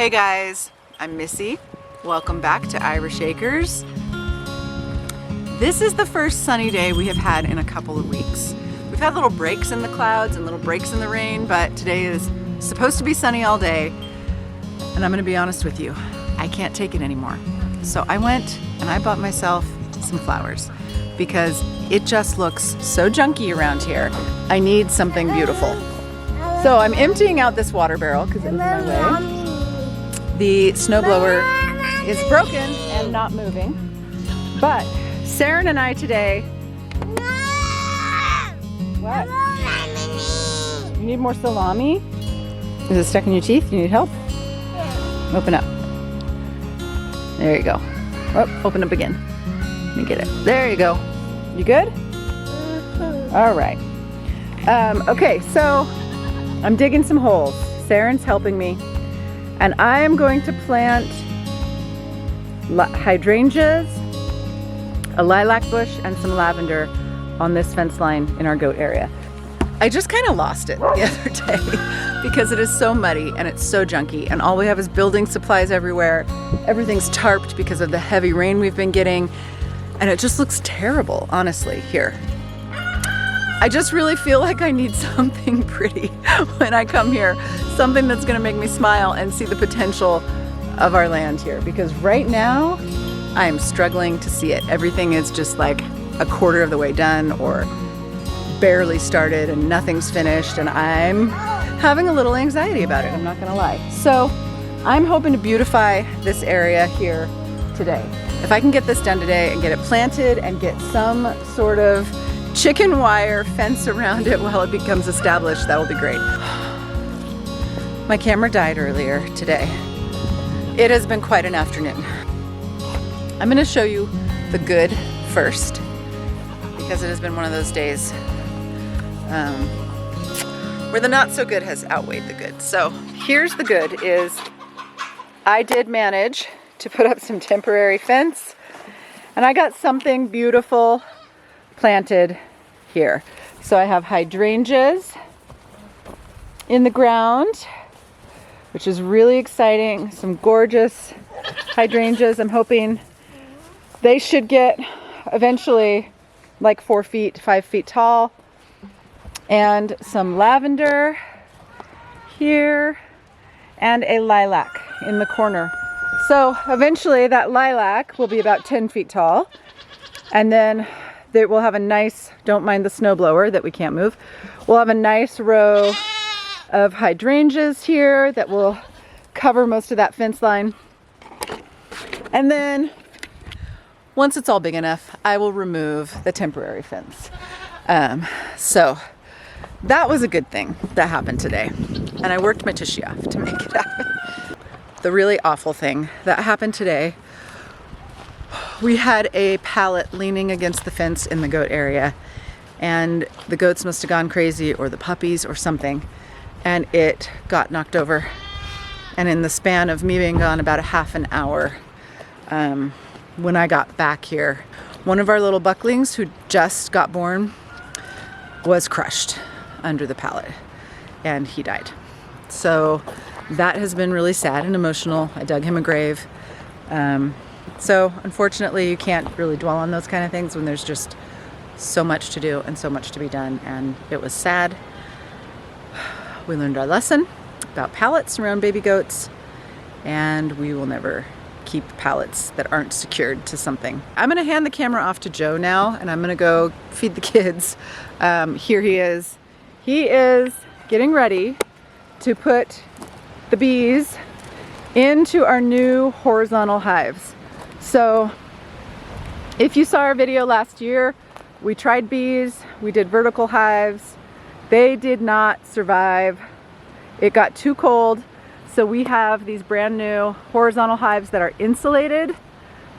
Hey guys, I'm Missy. Welcome back to Irish Acres. This is the first sunny day we have had in a couple of weeks. We've had little breaks in the clouds and little breaks in the rain, but today is supposed to be sunny all day. And I'm gonna be honest with you, I can't take it anymore. So I went and I bought myself some flowers because it just looks so junky around here. I need something beautiful. So I'm emptying out this water barrel because it was in my way. The snowblower is broken and not moving. But Saren and I today... What? You need more salami? Is it stuck in your teeth? You need help? Open up. There you go. Oh, open up again. Let me get it. There you go. You good? All right. Okay, so I'm digging some holes. Saren's helping me. And I am going to plant hydrangeas, a lilac bush, and some lavender on this fence line in our goat area. I just kind of lost it the other day because it is so muddy and it's so junky, and all we have is building supplies everywhere. Everything's tarped because of the heavy rain we've been getting, and it just looks terrible, honestly, here. I just really feel like I need something pretty when I come here, something that's gonna make me smile and see the potential of our land here, because right now I am struggling to see it. Everything is just like a quarter of the way done or barely started and nothing's finished, and I'm having a little anxiety about it, I'm not gonna lie. So I'm hoping to beautify this area here today. If I can get this done today and get it planted and get some sort of chicken wire fence around it while it becomes established, that will be great. My camera died earlier today. It has been quite an afternoon. I'm gonna show you the good first because it has been one of those days where the not so good has outweighed the good. So here's the good is I did manage to put up some temporary fence, and I got something beautiful planted here. So I have hydrangeas in the ground, which is really exciting. Some gorgeous hydrangeas. I'm hoping they should get eventually like 4 feet, 5 feet tall. And some lavender here and a lilac in the corner. So eventually that lilac will be about 10 feet tall. And then we'll have a nice, don't mind the snowblower that we can't move, we'll have a nice row of hydrangeas here that will cover most of that fence line. And then once it's all big enough, I will remove the temporary fence. So that was a good thing that happened today. And I worked my tushy off to make it happen. The really awful thing that happened today, we had a pallet leaning against the fence in the goat area, and the goats must have gone crazy, or the puppies or something, and it got knocked over. And in the span of me being gone about a half an hour, when I got back here, one of our little bucklings who just got born was crushed under the pallet and he died. So that has been really sad and emotional. I dug him a grave. So unfortunately you can't really dwell on those kind of things when there's just so much to do and so much to be done, and it was sad. We learned our lesson about pallets around baby goats, and we will never keep pallets that aren't secured to something. I'm gonna hand the camera off to Joe now, and I'm gonna go feed the kids. Here he is. He is getting ready to put the bees into our new horizontal hives. So if you saw our video last year, we tried bees, we did vertical hives. They did not survive. It got too cold. So we have these brand new horizontal hives that are insulated.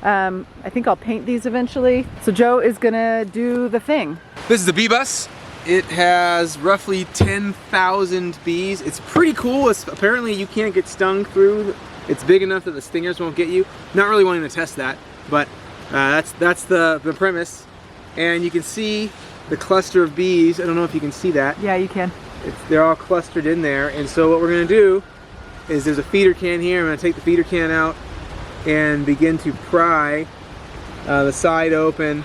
I think I'll paint these eventually. So Joe is gonna do the thing. This is the bee bus. It has roughly 10,000 bees. It's pretty cool. Apparently you can't get stung through. It's big enough that the stingers won't get you. Not really wanting to test that, but that's the premise. And you can see the cluster of bees. I don't know if you can see that. Yeah, you can. They're all clustered in there. And so what we're gonna do is there's a feeder can here. I'm going to take the feeder can out and begin to pry the side open.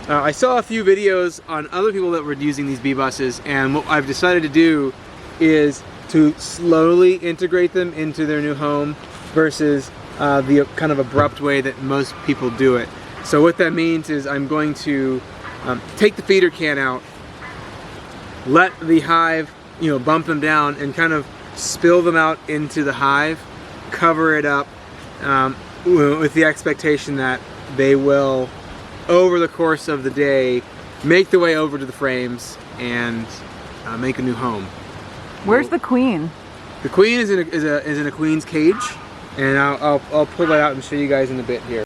I saw a few videos on other people that were using these bee buses, and what I've decided to do is to slowly integrate them into their new home versus the kind of abrupt way that most people do it. So what that means is I'm going to take the feeder can out, let the hive, you know, bump them down and kind of spill them out into the hive, cover it up with the expectation that they will, over the course of the day, make their way over to the frames and make a new home. Where's the queen? The queen is in a queen's cage, and I'll pull that out and show you guys in a bit here.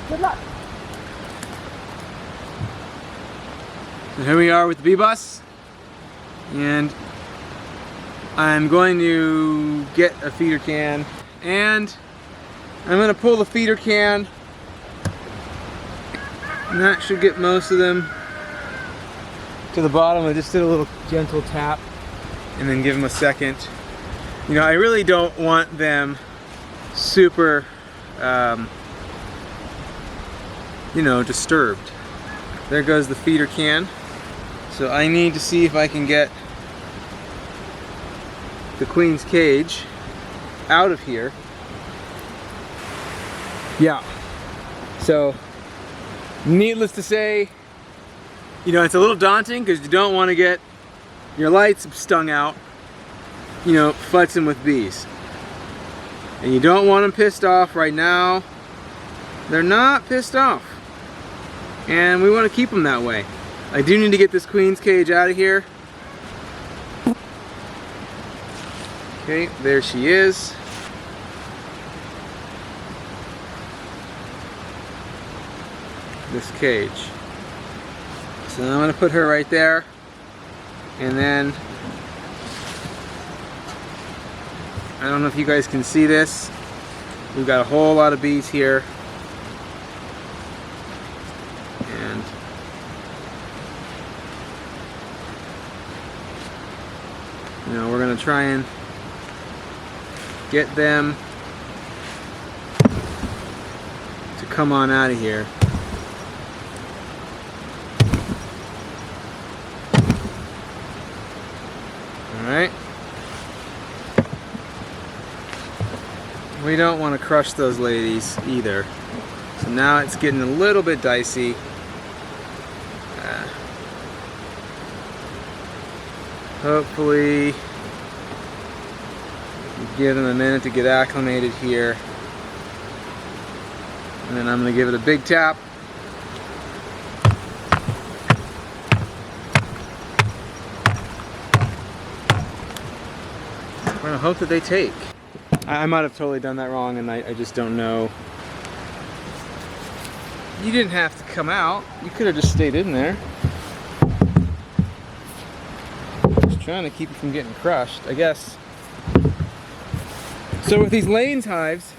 Good luck. And here we are with the bee bus, and I'm going to get a feeder can, and I'm going to pull the feeder can, and that should get most of them to the bottom. I just did a little gentle tap and then give them a second. You know, I really don't want them super you know, disturbed. There goes the feeder can. So I need to see if I can get the queen's cage out of here. Yeah. So, needless to say, you know, it's a little daunting because you don't want to get your lights stung out, you know, futzing with bees. And you don't want them pissed off right now. They're not pissed off. And we want to keep them that way. I do need to get this queen's cage out of here. Okay, there she is. This cage. So I'm going to put her right there. And then, I don't know if you guys can see this. We've got a whole lot of bees here. And you know, we're going to try and get them to come on out of here. Alright. We don't want to crush those ladies either. So now it's getting a little bit dicey. Hopefully, give them a minute to get acclimated here. And then I'm going to give it a big tap. We're going to hope that they take. I might have totally done that wrong, and I just don't know. You didn't have to come out. You could have just stayed in there. Just trying to keep you from getting crushed, I guess. So with these Lane's hives,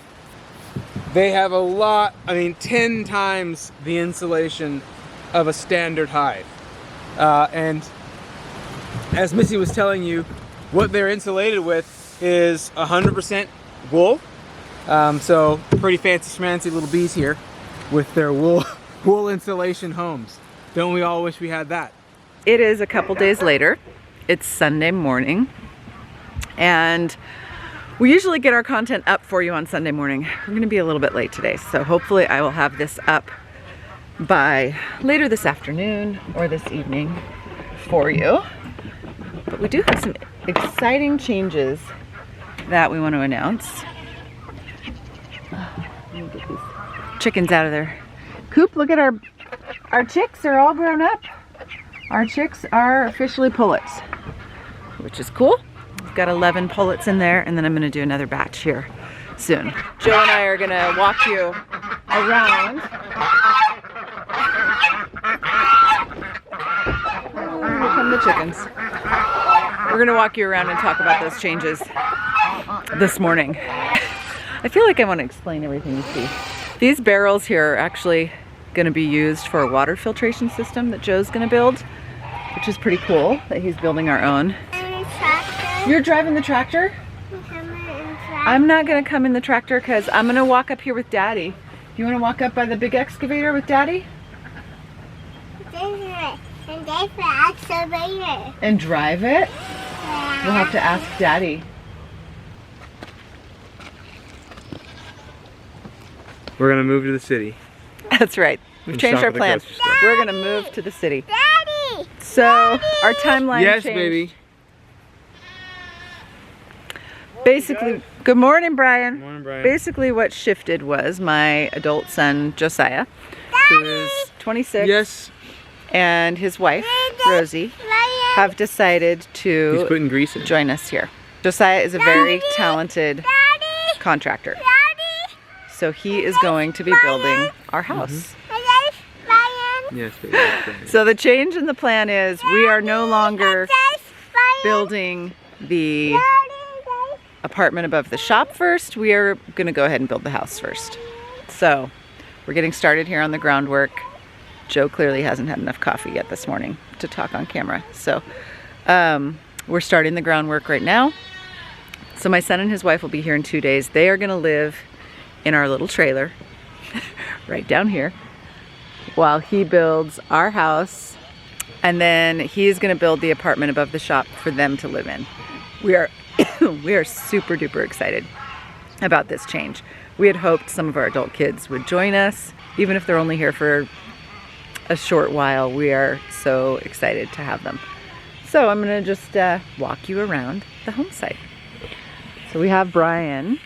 they have a lot, 10 times the insulation of a standard hive. And as Missy was telling you, what they're insulated with is 100% wool. So pretty fancy schmancy little bees here with their wool insulation homes. Don't we all wish we had that? It is a couple days later. It's Sunday morning, and we usually get our content up for you on Sunday morning. We're going to be a little bit late today, so hopefully I will have this up by later this afternoon or this evening for you. But we do have some exciting changes that we want to announce. Let me get these chickens out of their coop. Look at our chicks are all grown up. Our chicks are officially pullets, which is cool. We've got 11 pullets in there, and then I'm going to do another batch here soon. Joe and I are going to walk you around. Here come the chickens. We're going to walk you around and talk about those changes this morning. I feel like I want to explain everything you see. These barrels here are actually going to be used for a water filtration system that Joe's going to build. which is pretty cool that he's building our own. Tractor. You're driving the tractor? I'm not gonna come in the tractor because I'm gonna walk up here with Daddy. Do you wanna walk up by the big excavator with Daddy? And there's the excavator. And drive it? We'll have to ask Daddy. We're gonna move to the city. That's right. We've And changed shop our at the plans. grocery store. We're gonna move to the city. Daddy! So our timeline Yes, changed. baby. Basically, good morning, Brian. Morning, Brian. Basically what shifted was my adult son, Josiah, who is 26, Yes. and his wife, Rosie, have decided He's to putting grease in. join us here. Josiah is a very talented Daddy! contractor, Daddy! so he is going to be building our house. And there's Brian. Yes, baby. Yes, baby. So the change in the plan is we are no longer There's Brian. building the Daddy, apartment above the shop first. We are going to go ahead and build the house first. So we're getting started here on the groundwork. Joe clearly hasn't had enough coffee yet this morning to talk on camera. So we're starting the groundwork right now. So my son and his wife will be here in 2 days. They are going to live in our little trailer right down here while he builds our house. And then he's going to build the apartment above the shop for them to live in. We are super duper excited about this change. We had hoped some of our adult kids would join us, even if they're only here for a short while. We are so excited to have them. So I'm gonna just walk you around the home site. So we have Brian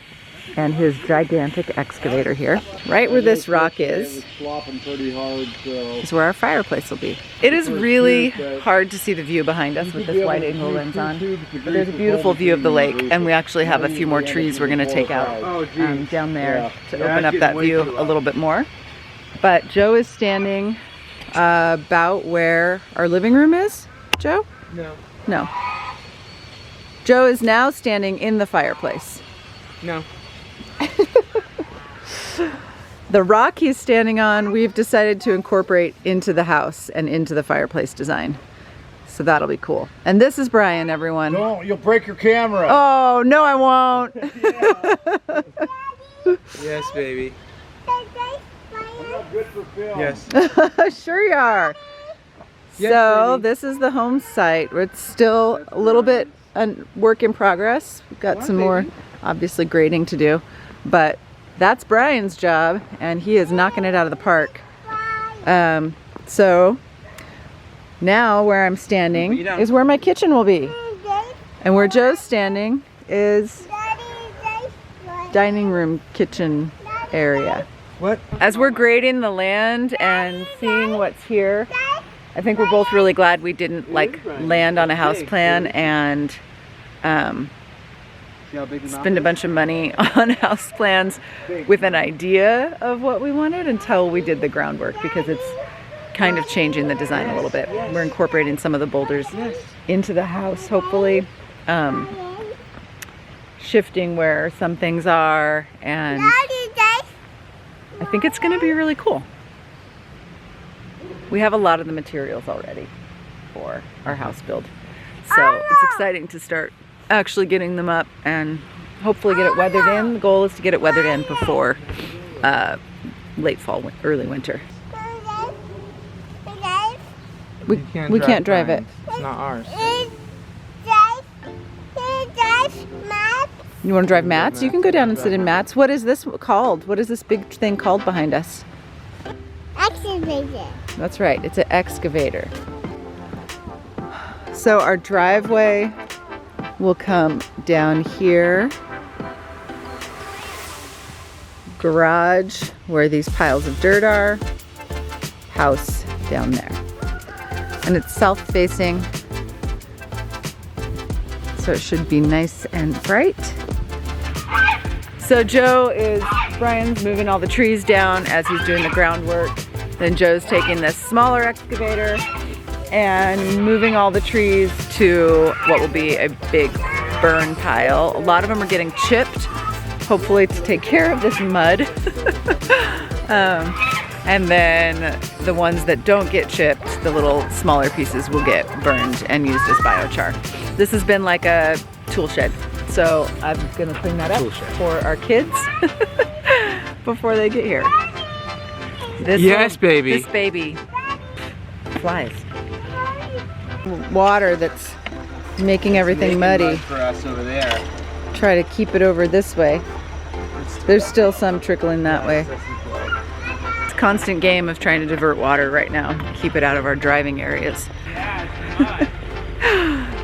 and his gigantic excavator here. Right where this rock is where our fireplace will be. It is really hard to see the view behind us with this wide angle lens on. But there's a beautiful view of the lake, and we actually have a few more trees we're going to take out down there to open up that view a little bit more. But Joe is standing about where our living room is. Joe? No. No. Joe is now standing in the fireplace. No. The rock he's standing on, we've decided to incorporate into the house and into the fireplace design. So that'll be cool. And this is Brian, everyone. No, you'll break your camera. Oh, no, I won't. Yes, baby. Good for film. Yes. Sure you are. Yes, So baby. this is the home site. It's still a little bit a work in progress. We've got some more, obviously, grading to do. But that's Brian's job, and he is knocking it out of the park. So now where I'm standing is where my kitchen will be. And where Joe's standing is dining room kitchen area. What? As we're grading the land and seeing what's here, I think we're both really glad we didn't land on a house plan and spend a bunch of money on house plans with an idea of what we wanted until we did the groundwork, because it's kind of changing the design a little bit. We're incorporating some of the boulders into the house, hopefully shifting where some things are, and I think it's going to be really cool. We have a lot of the materials already for our house build, so it's exciting to start actually getting them up and hopefully get it weathered in. The goal is to get it weathered in before late fall, early winter. We can't drive it. It's not ours. You want to drive Matt's? You can go down and sit in Matt's. What is this called? What is this big thing called behind us? Excavator. That's right, it's an excavator. So our driveway will come down here. Garage, where these piles of dirt are. House down there. And it's south-facing, so it should be nice and bright. So Brian's moving all the trees down as he's doing the groundwork. Then Joe's taking this smaller excavator and moving all the trees to what will be a big burn pile. A lot of them are getting chipped, hopefully to take care of this mud. And then the ones that don't get chipped, the little smaller pieces, will get burned and used as biochar. This has been like a tool shed. So I'm gonna clean that up for our kids before they get here. This baby flies. Water that's making everything muddy. For us over there. Try to keep it over this way. There's still some trickling that way. It's a constant game of trying to divert water right now, keep it out of our driving areas.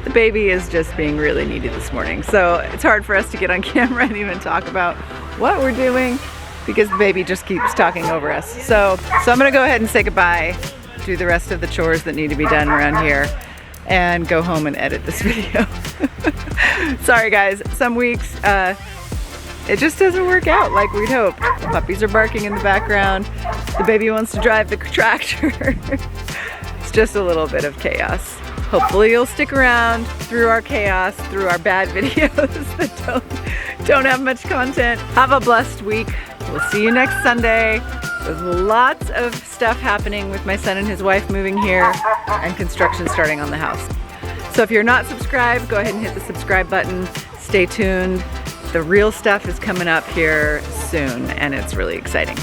The baby is just being really needy this morning, so it's hard for us to get on camera and even talk about what we're doing because the baby just keeps talking over us. So I'm gonna go ahead and say goodbye, do the rest of the chores that need to be done around here, and go home and edit this video. Sorry guys, some weeks it just doesn't work out like we'd hope. The puppies are barking in the background, the baby wants to drive the tractor. It's just a little bit of chaos. Hopefully you'll stick around through our chaos, through our bad videos that don't have much content. Have a blessed week. We'll see you next Sunday. There's lots of stuff happening with my son and his wife moving here and construction starting on the house. So if you're not subscribed, go ahead and hit the subscribe button. Stay tuned. The real stuff is coming up here soon and it's really exciting.